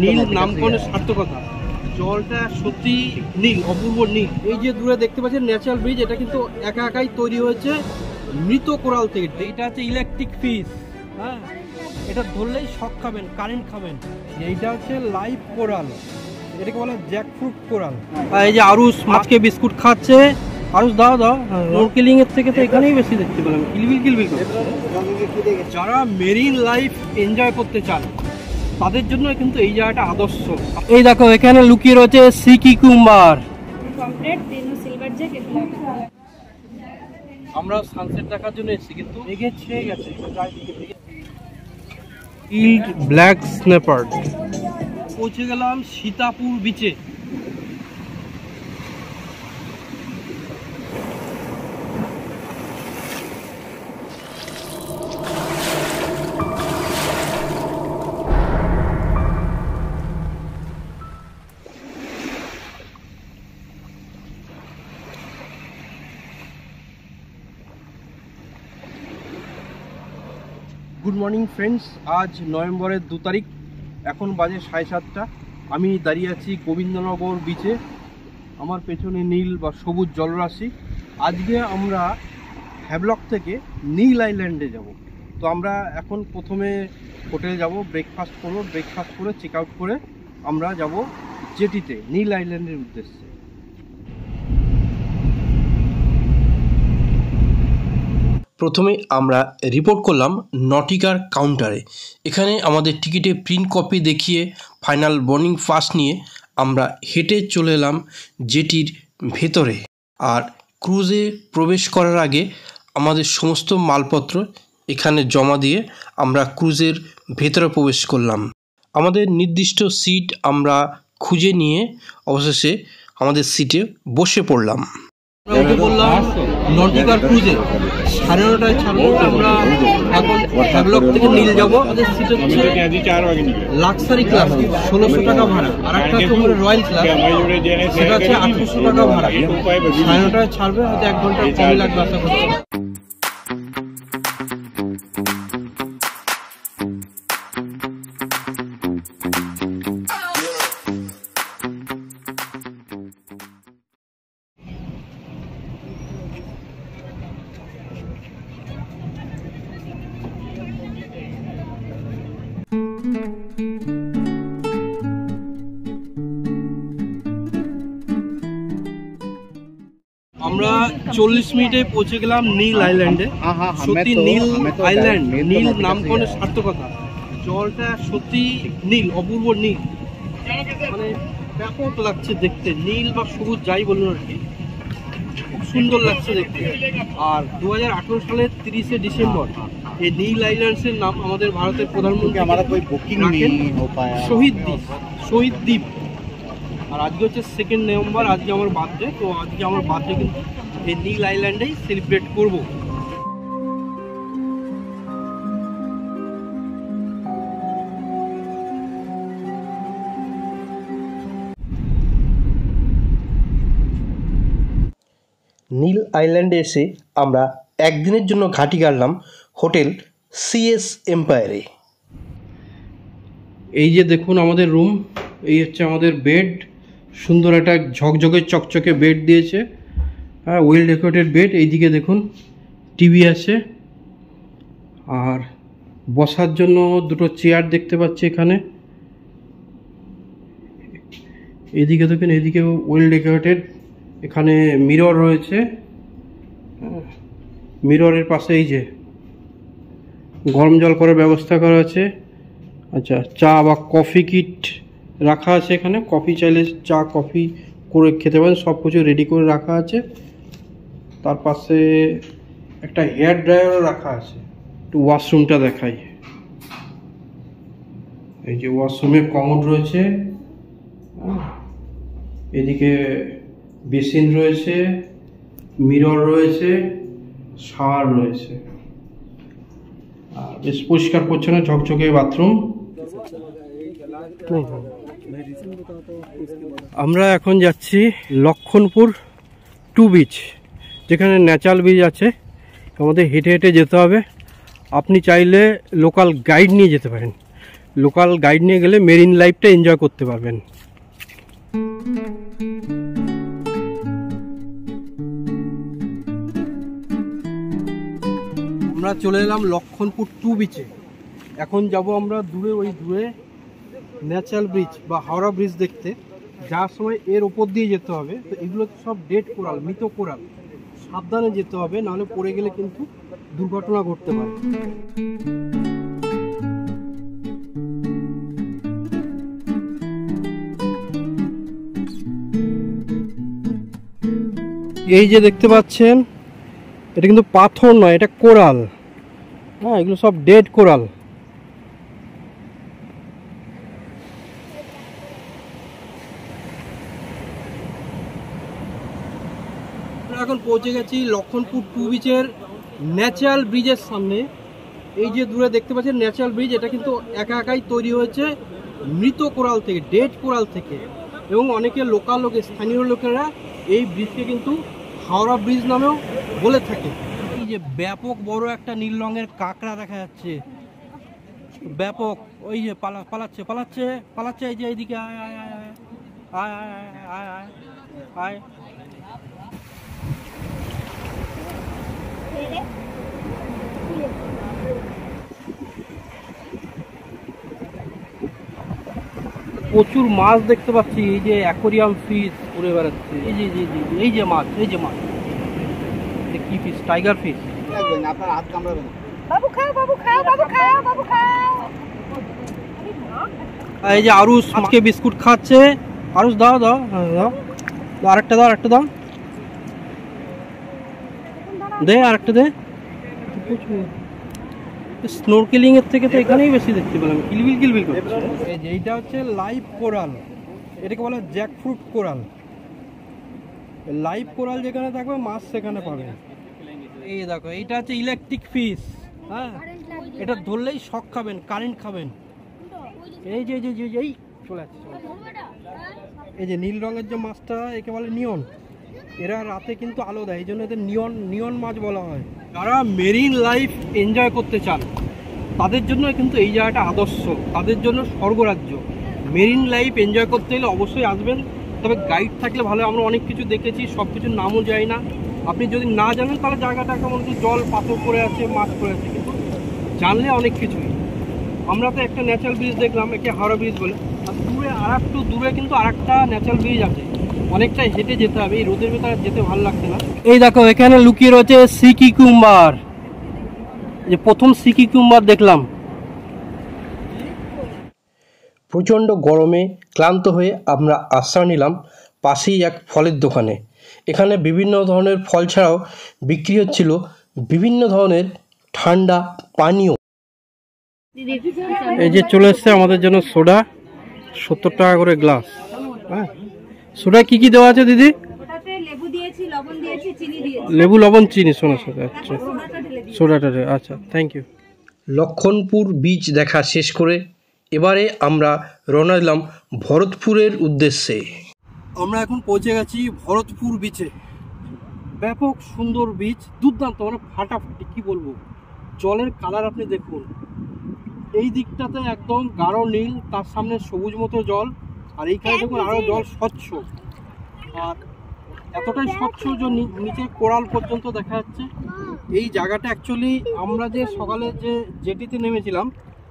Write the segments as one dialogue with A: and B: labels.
A: নীল নামকরণের সার্থকতা। জলটা সত্যি নীল, অপূর্ব নীল। এই যে দূরে দেখতে পাচ্ছেন ন্যাচারাল ব্রিজ, এটা কিন্তু একা একাই তৈরি হয়েছে মৃত কোরাল থেকে। এটা হচ্ছে ইলেকট্রিক ফিশ, হ্যাঁ, এটা ধরলেই শক খাবেন, কারেন্ট খাবেন। এইটা হচ্ছে লাইভ কোরাল, এটাকে বলে জ্যাকফ্রুট কোরাল। এই যে আরুষ মাছকে বিস্কুট খাচ্ছে। আরুষ দাও দাও। স্নরকেলিং এর থেকে তো এখানেই বেশি দেখতে পেলাম কিলবিল কিলবিল করছে। যারা মেরিন লাইফ এনজয় করতে চান তাদের জন্য কিন্তু এই জায়গাটা আদর্শ। এই দেখো এখানে লুকিয়ে রয়েছে সি কিউকুম্বার। আমরা সানসেট দেখার জন্য এসেছি, কিন্তু মেঘে ছেয়ে গেছে। Yield black snapper. পৌঁছে গেলাম সীতাপুর বিচে। গুড মর্নিং ফ্রেন্ডস, আজ নভেম্বরের 2 তারিখ, এখন বাজে 7:30। আমি দাঁড়িয়ে আছি গোবিন্দনগর বিচে। আমার পেছনে নীল বা সবুজ জলরাশি। আজকে আমরা হ্যাভলক থেকে নীল আইল্যান্ডে যাব। তো আমরা এখন প্রথমে হোটেলে যাব, ব্রেকফাস্ট করব। ব্রেকফাস্ট করে চেক আউট করে আমরা যাব জেটিতে নীল আইল্যান্ডের উদ্দেশ্যে। প্রথমে আমরা রিপোর্ট করলাম নটিকার কাউন্টারে। এখানে আমাদের টিকিটে প্রিন্ট কপি দেখিয়ে ফাইনাল বোর্ডিং পাস নিয়ে আমরা হেঁটে চলে এলাম জেটির ভেতরে। আর ক্রুজে প্রবেশ করার আগে আমাদের সমস্ত মালপত্র এখানে জমা দিয়ে আমরা ক্রুজের ভেতরে প্রবেশ করলাম। আমাদের নির্দিষ্ট সিট আমরা খুঁজে নিয়ে অবশেষে আমাদের সিটে বসে পড়লাম। আমরা উঠে পড়লাম নটিকার ক্রুজে। 9:30টায় ছাড়বো। আমরা এখন হ্যাভলক থেকে নীল যাবো। আমাদের সিট হচ্ছে লাক্সারি ক্লাস, 1600 টাকা ভাড়া। আর একটা হচ্ছে রয়্যাল ক্লাস, সেটা হচ্ছে 800 টাকা ভাড়া। 9:30টায় ছাড়বে, হয়তো 1 ঘন্টা কমই লাগবে আশা করছি। আমরা 40 মিনিটে পৌঁছে গেলাম নীল আইল্যান্ডে। সত্যি নীল আইল্যান্ড, নীল নামকরণের সার্থকতা। জলটা সত্যি নীল, অপূর্ব নীল, মানে ব্যাপক লাগছে দেখতে। নীল বা সবুজ যাই বলুন আর কি, খুব সুন্দর লাগছে দেখতে। আর 2018 সালের 30শে ডিসেম্বর এই নীল আইল্যান্ডসের নাম আমাদের ভারতের প্রধানমন্ত্রী শহীদ দ্বীপ। আর আজকে হচ্ছে 2 নভেম্বর, আজকে আমার বার্থডে। তো আজকে আমার বার্থডে কিন্তু এই নীল আইল্যান্ডেই সেলিব্রেট করব। নীল আইল্যান্ডে এসে আমরা একদিনের জন্য ঘাঁটি গাড়লাম হোটেল সিএস এম্পায়ারে। এই যে দেখুন আমাদের রুম, এই হচ্ছে আমাদের বেড। সুন্দর একটা ঝকঝকে চকচকে বেড দিয়েছে, হ্যাঁ, ওয়েল ডেকোরেটেড বেড। এইদিকে দেখুন টিভি আছে, আর বসার জন্য 2টো চেয়ার দেখতে পাচ্ছি এখানে। এদিকে দেখুন, এদিকে ওয়েল ডেকোরেটেড। এখানে মিরর রয়েছে, মিররের পাশে এই যে গরম জল করার ব্যবস্থা করা আছে। আচ্ছা, চা বা কফি কিট রাখা আছে এখানে। কফি চাইলে চা কফি করে খেতে পারেন, সব কিছু রেডি করে রাখা আছে। তার পাশে একটা হেয়ার ড্রায়ারও রাখা আছে। একটু ওয়াশরুমটা দেখাই। এই যে ওয়াশরুমে কমোড রয়েছে, এদিকে বেসিন রয়েছে, মিরর রয়েছে, শাওয়ার রয়েছে। বেশ পরিষ্কার পরিচ্ছন্ন ঝকঝকে বাথরুম। আমরা এখন যাচ্ছি লক্ষণপুর 2 বিচ, যেখানে ন্যাচারাল বিচ আছে। আমাদের হেঁটে হেঁটে যেতে হবে। আপনি চাইলে লোকাল গাইড নিয়ে যেতে পারেন। লোকাল গাইড নিয়ে গেলে মেরিন লাইফটা এনজয় করতে পারবেন। আমরা চলে এলাম লক্ষণপুর 2 বিচে। এখন যাব আমরা দূরে, ওই দূরে ন্যাচারাল ব্রিজ বা হাওড়া ব্রিজ দেখতে। যাওয়ার সময় এর ওপর দিয়ে যেতে হবে। তো এগুলো সব ডেড কোরাল, মৃত কোরাল, সাবধানে যেতে হবে, নাহলে পড়ে গেলে কিন্তু দুর্ঘটনা ঘটতে পারে। এই যে দেখতে পাচ্ছেন, এটা কিন্তু পাথর নয়, এটা কোরাল। হ্যাঁ, এগুলো সব ডেড কোরাল। এখন পৌঁছে গেছি লক্ষণপুর 2 বিচের ন্যাচারাল ব্রিজের সামনে। এই যে দূরে দেখতে পাচ্ছেন ন্যাচারাল ব্রিজ, এটা কিন্তু একাই তৈরি হয়েছে মৃত কোরাল থেকে, ডেড কোরাল থেকে। এবং অনেকে লোকাল লোক, স্থানীয় লোকেরা এই ব্রিজকে কিন্তু হাওড়া ব্রিজ নামেও বলে থাকে। এই যে ব্যাপক বড় একটা নীল রঙের কাঁকড়া দেখা যাচ্ছে, ব্যাপক। ওই যে পালাচ্ছে পালাচ্ছে পালাচ্ছে, এই যে এইদিকে আয় আয় আয় আয় আয় আয় আয়। প্রচুর মাছ দেখতে পাচ্ছি, এই যে অ্যাকোরিয়াম ফিশ উড়ে বেড়াচ্ছে। এই যে এই যে মাছ, এই যে মাছ, কি ফিশ? Tiger fish. আপনার হাত কামড়াবে না। বাবু খাও, বাবু খাও, বাবু খাও, বাবু খাও। এই যে আরুষ আজকে বিস্কুট খাচ্ছে। আরুষ দাও দাও, দাও আরেকটা, দাও আরেকটা, দাও দে, আরেকটা দে। স্নোরকেলিং এর থেকে তো এখানেই বেশি দেখতে পেলাম, কিলবিল কিলবিল করছে। এই যে এইটা হচ্ছে লাইভ কোরাল, এটাকে বলে জ্যাকফ্রুট কোরাল। লাইভ কোরাল যেখানে থাকবে মাছ সেখানে পাবে। এই দেখো, এইটা হচ্ছে ইলেকট্রিক ফিশ। হ্যাঁ, এটা ধরলেই শক খাবেন, কারেন্ট খাবেন। এই যে এই চলে আসছে। এই যে নীল রঙের যে মাছটা, একে বলে নিয়ন। এরা রাতে কিন্তু আলো দেয়, এই জন্য এদের নিয়ন মাছ বলা হয়। যারা মেরিন লাইফ এনজয় করতে চান তাদের জন্য কিন্তু এই জায়গাটা আদর্শ, তাদের জন্য স্বর্গরাজ্য। মেরিন লাইফ এনজয় করতে হলে অবশ্যই আসবেন, তবে গাইড থাকলে ভালো। আমরা অনেক কিছু দেখেছি, সব কিছুর নামও যাই না। আপনি যদি না জানেন তাহলে জায়গাটা কেমন জল পাথর পড়ে আছে, মাছ পড়ে আছে, কিন্তু জানলে অনেক কিছুই। আমরা তো একটা ন্যাচারাল ব্রিজ দেখলাম, একে হাওড়া ব্রিজ বলে। আর দূরে আরেকটু দূরে কিন্তু আরেকটা ন্যাচারাল ব্রিজ আছে, অনেকটা হেঁটে যেতে হবে। এই রোদের ভেতরে যেতে ভালো লাগছে না। এই দেখো, এখানে লুকিয়ে রয়েছে সি কিউকুম্বার। যে প্রথম সি কিউকুম্বার দেখলাম। প্রচণ্ড গরমে ক্লান্ত হয়ে আমরা আশ্রয় নিলাম পাশেই এক ফলের দোকানে। এখানে বিভিন্ন ধরনের ফল ছাড়াও বিক্রি হচ্ছিল বিভিন্ন ধরনের ঠান্ডা পানীয়। এই যে চলে এসছে আমাদের জন্য সোডা, 70 টাকা করে গ্লাস। হ্যাঁ, সোডা কি কি দেওয়া আছে দিদি? লেবু, লবণ, চিনি, সোনা সোডা। আচ্ছা, সোডাটা, আচ্ছা, থ্যাংক ইউ। লক্ষণপুর বিচ দেখা শেষ করে এবারে আমরা রওনা দিলাম ভরতপুরের উদ্দেশ্যে। আমরা এখন পৌঁছে গেছি ভরতপুর বিচে। ব্যাপক সুন্দর বিচ, দুর্দান্ত, মানে ফাটাফাটি, কি বলবো। জলের কালার আপনি দেখুন, এই দিকটাতে একদম গাঢ় নীল, তার সামনে সবুজ মতো জল, আর এইখানে দেখুন আরো জল স্বচ্ছ। আর এতটাই স্বচ্ছ যে নিচে কোরাল পর্যন্ত দেখা যাচ্ছে। এই জায়গাটা অ্যাকচুয়ালি আমরা যে সকালে যে জেটিতে নেমেছিলাম,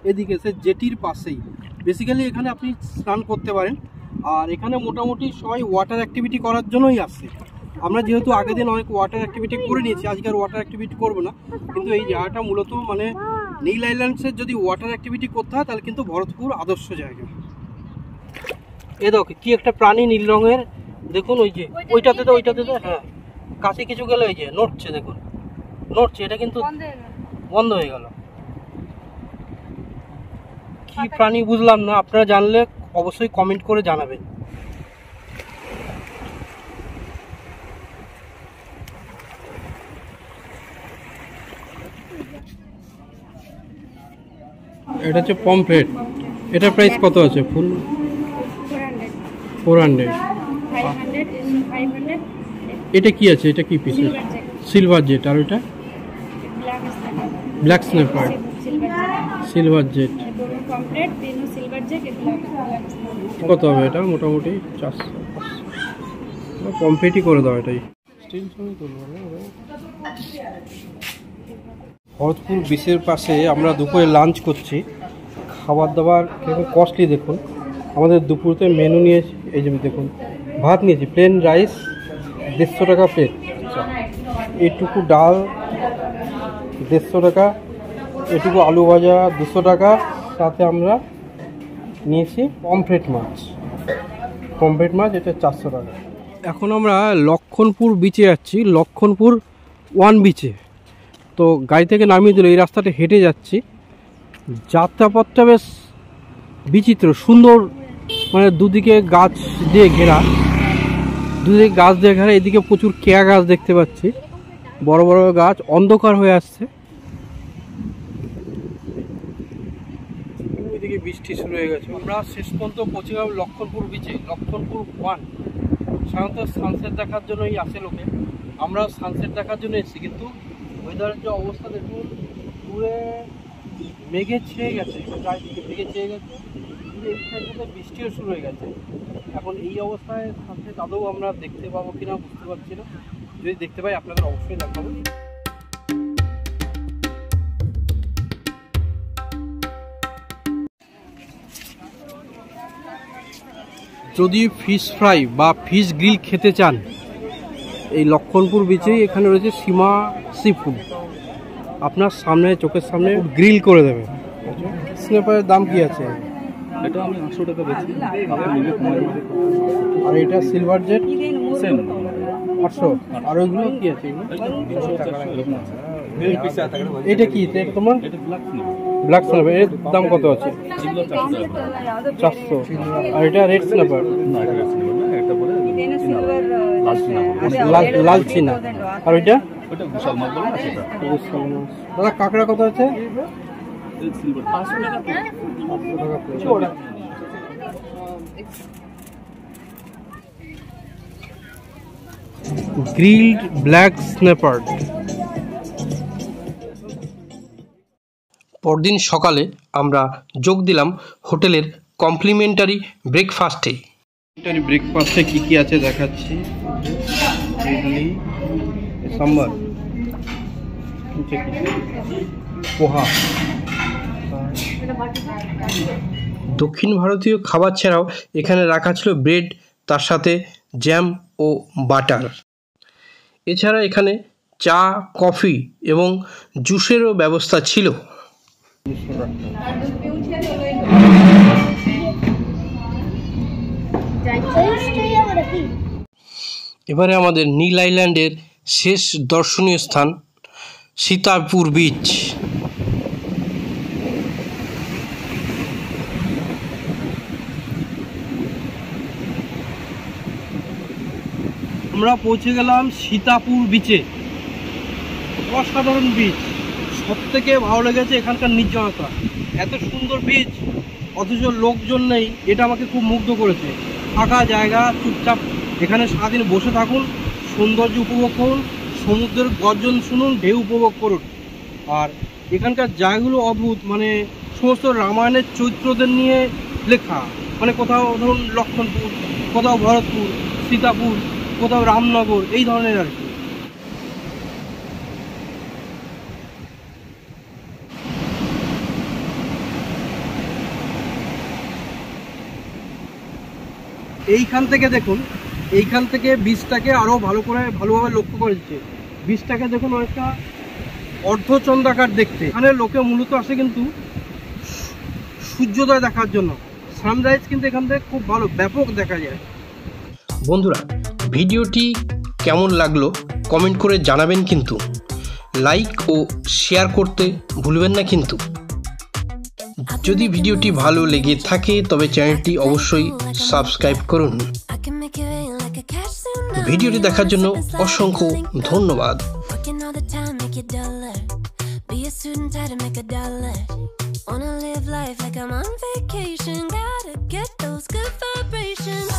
A: এদিকে সে জেটির পাশেই বেসিক্যালি এখানে আপনি স্নান করতে পারেন। আর এখানে মোটামুটি সবাই ওয়াটার অ্যাক্টিভিটি করার জন্যই আসছে। আমরা যেহেতু আগের দিন অনেক ওয়াটার অ্যাক্টিভিটি করে নিয়েছি, আজকে আর ওয়াটার অ্যাক্টিভিটি করবো না। কিন্তু এই জায়গাটা মূলত মানে নীল আইল্যান্ডসের যদি ওয়াটার অ্যাক্টিভিটি করতে হয় তাহলে কিন্তু ভরতপুর আদর্শ জায়গা। এ দেখো কি একটা প্রাণী নীল রঙের, দেখুন ওই যে ওইটাতে তো, হ্যাঁ, কাছে কিছু গেলে ওই যে নড়ছে, দেখুন নড়ছে, এটা কিন্তু বন্ধ হয়ে গেল। কি প্রাণী বুঝলাম না, আপনারা জানলে অবশ্যই কমেন্ট করে জানাবেন। এটা হচ্ছে পমফ্রেট, এটার প্রাইস কত আছে? ফুল 400। এটা কি আছে? এটা কি পিস? Silver jet. আর ওইটা ব্ল্যাক স্ন্যাপার, সিলভার জেট। কত হবে এটা? মোটামুটি 400 কমপ্লিটই করে দাও এটাই। ভরতপুর বিচের পাশে আমরা দুপুরে লাঞ্চ করছি। খাবার দাবার কিরকম কস্টলি দেখুন। আমাদের দুপুরতে মেনু নিয়েছি, এই যে দেখুন ভাত নিয়েছি, প্লেন রাইস 150 টাকা প্লেট, এটুকু ডাল 150 টাকা, এটুকু আলু ভাজা 200 টাকা, সাথে আমরা নিয়েছি পমফ্রেট মাছ, এটা 400 টাকা। এখন আমরা লক্ষণপুর বিচে যাচ্ছি, লক্ষণপুর 1 বিচে। তো গাড়ি থেকে নামিয়ে দিল, এই রাস্তাটা হেঁটে যাচ্ছি। যাত্রাপথটা বেশ বিচিত্র সুন্দর, মানে দুদিকে গাছ দিয়ে ঘেরা, এদিকে প্রচুর কেয়া গাছ দেখতে পাচ্ছি, বড় বড় গাছ, অন্ধকার হয়ে আসছে। ওইদিকে বৃষ্টি শুরু হয়ে গেছে। আমরা শেষ পর্যন্ত পৌঁছে গেলাম লক্ষণপুর বিচে, লক্ষণপুর 1। সাধারণত সানসেট দেখার জন্যই আসে লোকে, আমরা সানসেট দেখার জন্য এসেছি। কিন্তু ওয়েদারের যে অবস্থা দেখুন, দূরে মেঘে ছেয়ে গেছে, চারিদিকে মেঘে ছেয়ে গেছে, এই সাইডে বৃষ্টিও শুরু হয়ে গেছে। এখন এই অবস্থায় সানসেট আদৌ আমরা দেখতে পাবো কিনা বুঝতে পারছি না। যদি দেখতে পাই আপনাদের অবশ্যই দেখাবো। যদি ফিশ ফ্রাই বা ফিশ গ্রিল খেতে চান, এই লক্ষণপুর বিচেই এখানে রয়েছে সীমা সি ফুড, আপনার সামনে, চোখের সামনে গ্রিল করে দেবে। স্ন্যাপারের দাম কি আছে?
B: এটা আমি 800 টাকা বেচি।
A: আর এটা সিলভার জেট
B: সেম
A: 800। আর ওইগুলো কি আছে?
B: এটা
A: কি তোমার?
B: এটা
A: ব্ল্যাক স্ন্যাপার, এর দাম কত আছে? 400। আর এটা রেড স্ন্যাপার?
B: না, এটা রেড স্ন্যাপার না, এটা পরে
A: লাল চিনা। আর ওইটা
B: ওটা বিশাল মাছ বলে না সেটা।
A: দাদা কাঁকড়া কত আছে?
B: সিলভার 500 টাকা।
A: Grilled black snapper. পরদিন সকালে আমরা যোগ দিলাম হোটেলের কমপ্লিমেন্টারি ব্রেকফাস্টে। ব্রেকফাস্টে কি কি আছে দেখাচ্ছি। ইডলি, সাম্বার, পোহা। দক্ষিণ ভারতীয় খাবার ছাড়াও এখানে রাখা ছিল ব্রেড, তার সাথে জ্যাম ও বাটার। এছাড়া এখানে চা, কফি এবং জুসেরও ব্যবস্থা ছিল। এবারে আমাদের নীল আইল্যান্ডের শেষ দর্শনীয় স্থান সীতাপুর বিচ। আমরা পৌঁছে গেলাম সীতাপুর বিচে। অসাধারণ বিচ, সব থেকে ভালো লেগেছে এখানকার নির্জনতা। এত সুন্দর বিচ অথচ লোকজন নেই, এটা আমাকে খুব মুগ্ধ করেছে। ফাঁকা জায়গা, চুপচাপ এখানে সারাদিন বসে থাকুন, সৌন্দর্য উপভোগ করুন, সমুদ্রের গর্জন শুনুন, ঢেউ উপভোগ করুন। আর এখানকার জায়গাগুলো অদ্ভুত, মানে সমস্ত রামায়ণের চরিত্রদের নিয়ে লেখা। মানে কোথাও ধরুন লক্ষণপুর, কোথাও ভরতপুর, সীতাপুর, কোথাও রামনগর, এই ধরনের আর কি। এইখান থেকে দেখুন, এইখান থেকে বীজটাকে আরও ভালোভাবে লক্ষ্য করে দিচ্ছে। বীজটাকে দেখুন অনেকটা অর্ধচন্দ্রাকার দেখতে। এখানে লোকে মূলত আসে কিন্তু সূর্যোদয় দেখার জন্য। সানরাইজ কিন্তু এখান থেকে খুব ভালো, ব্যাপক দেখা যায়। বন্ধুরা, ভিডিওটি কেমন লাগলো কমেন্ট করে জানাবেন, কিন্তু লাইক ও শেয়ার করতে ভুলবেন না। কিন্তু যদি ভিডিওটি ভালো লেগে থাকে তবে চ্যানেলটি অবশ্যই সাবস্ক্রাইব করুন। ভিডিওটি দেখার জন্য অসংখ্য ধন্যবাদ। Wanna live life like I'm on vacation, gotta get those good vibrations.